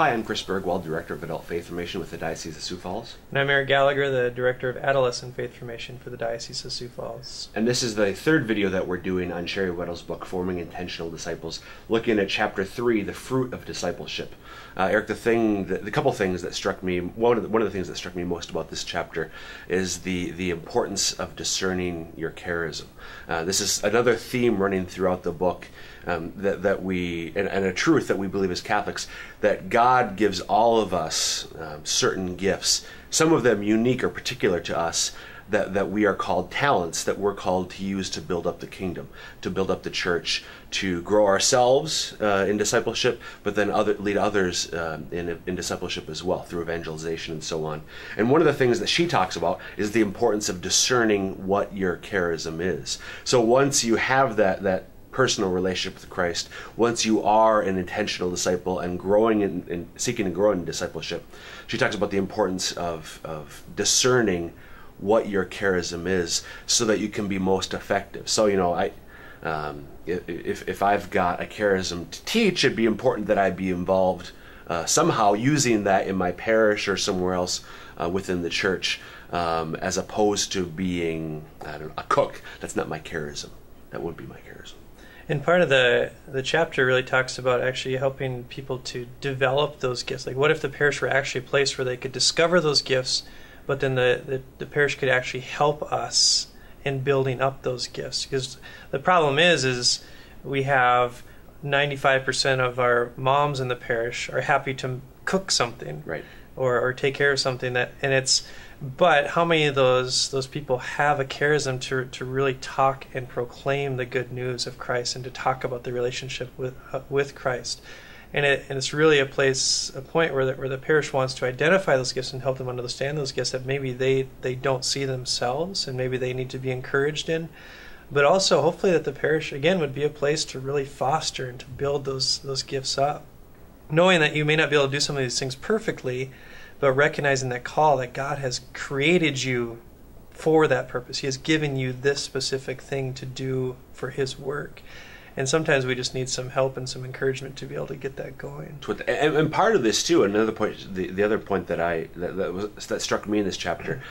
Hi, I'm Chris Bergwald, Director of Adult Faith Formation with the Diocese of Sioux Falls. And I'm Eric Gallagher, the Director of Adolescent Faith Formation for the Diocese of Sioux Falls. And this is the third video that we're doing on Sherry Weddell's book, Forming Intentional Disciples, looking at Chapter 3, The Fruit of Discipleship. Eric, the couple things that struck me, one of the things that struck me most about this chapter is the importance of discerning your charism. This is another theme running throughout the book, that we, and a truth that we believe as Catholics, that God gives all of us certain gifts, some of them unique or particular to us, that we are called talents, that we're called to use to build up the kingdom, to build up the church, to grow ourselves in discipleship, but then lead others in discipleship as well, through evangelization and so on. And one of the things that she talks about is the importance of discerning what your charism is. So once you have that personal relationship with Christ, once you are an intentional disciple and growing in seeking and growing in discipleship, she talks about the importance of discerning what your charism is so that you can be most effective. So, you know, if I've got a charism to teach, it'd be important that I be involved somehow using that in my parish or somewhere else within the church, as opposed to being, I don't know, a cook. That's not my charism. That would be my charism. And part of the chapter really talks about actually helping people to develop those gifts. Like, what if the parish were actually a place where they could discover those gifts, but then the parish could actually help us in building up those gifts? Because the problem is we have 95% of our moms in the parish are happy to cook something, right, or take care of something but how many of those people have a charism to really talk and proclaim the good news of Christ and to talk about the relationship with Christ? And it's really a point where the parish wants to identify those gifts and help them understand those gifts that maybe they don't see themselves and maybe they need to be encouraged in. But also, hopefully, that the parish, again, would be a place to really foster and to build those gifts up. Knowing that you may not be able to do some of these things perfectly, but recognizing that call that God has created you for that purpose. He has given you this specific thing to do for His work. And sometimes we just need some help and some encouragement to be able to get that going. And part of this too, another point, the other point that struck me in this chapter,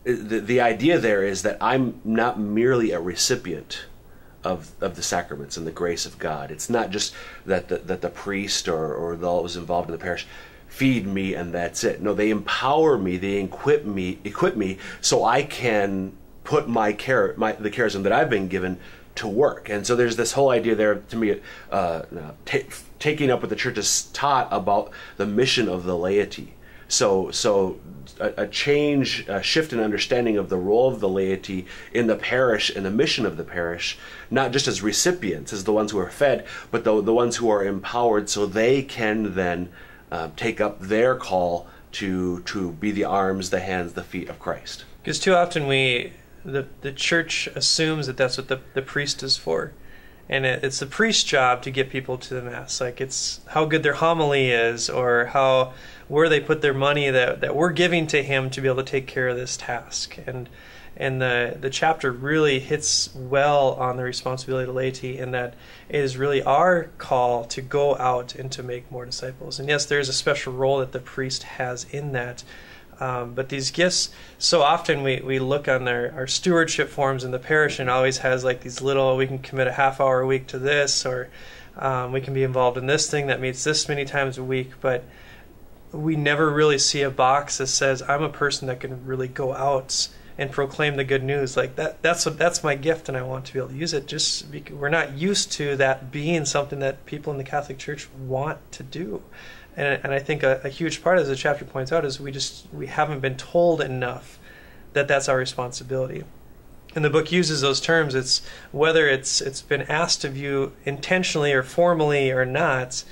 the idea there is that I'm not merely a recipient of the sacraments and the grace of God. It's not just that the priest or those involved in the parish feed me and that's it. No, they empower me, they equip me so I can put the charism that I've been given to work. And so there's this whole idea there, to me, taking up what the church has taught about the mission of the laity. So a shift in understanding of the role of the laity in the parish and the mission of the parish, not just as recipients, as the ones who are fed, but the ones who are empowered so they can then take up their call to be the arms, the hands, the feet of Christ. Because too often the church assumes that that's what the priest is for. And it's the priest's job to get people to the Mass. Like, it's how good their homily is, or where they put their money that we're giving to him to be able to take care of this task. And the chapter really hits well on the responsibility of the laity, in that it is really our call to go out and to make more disciples. And yes, there is a special role that the priest has in that. But these gifts, so often we look on our stewardship forms in the parish, and it always has like these little, we can commit a half hour a week to this, or we can be involved in this thing that meets this many times a week, but we never really see a box that says, I'm a person that can really go out and proclaim the good news. Like that's my gift, and I want to be able to use it. Just because we're not used to that being something that people in the Catholic Church want to do. And I think a huge part, as the chapter points out, is we haven't been told enough that that's our responsibility. And the book uses those terms. It's whether it's been asked of you intentionally or formally or not,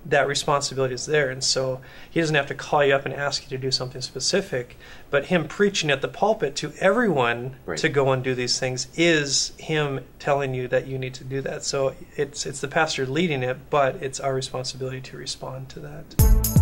that responsibility is there. And so he doesn't have to call you up and ask you to do something specific, but him preaching at the pulpit to everyone to go and do these things is him telling you that you need to do that. So it's the pastor leading it, but it's our responsibility to respond to that.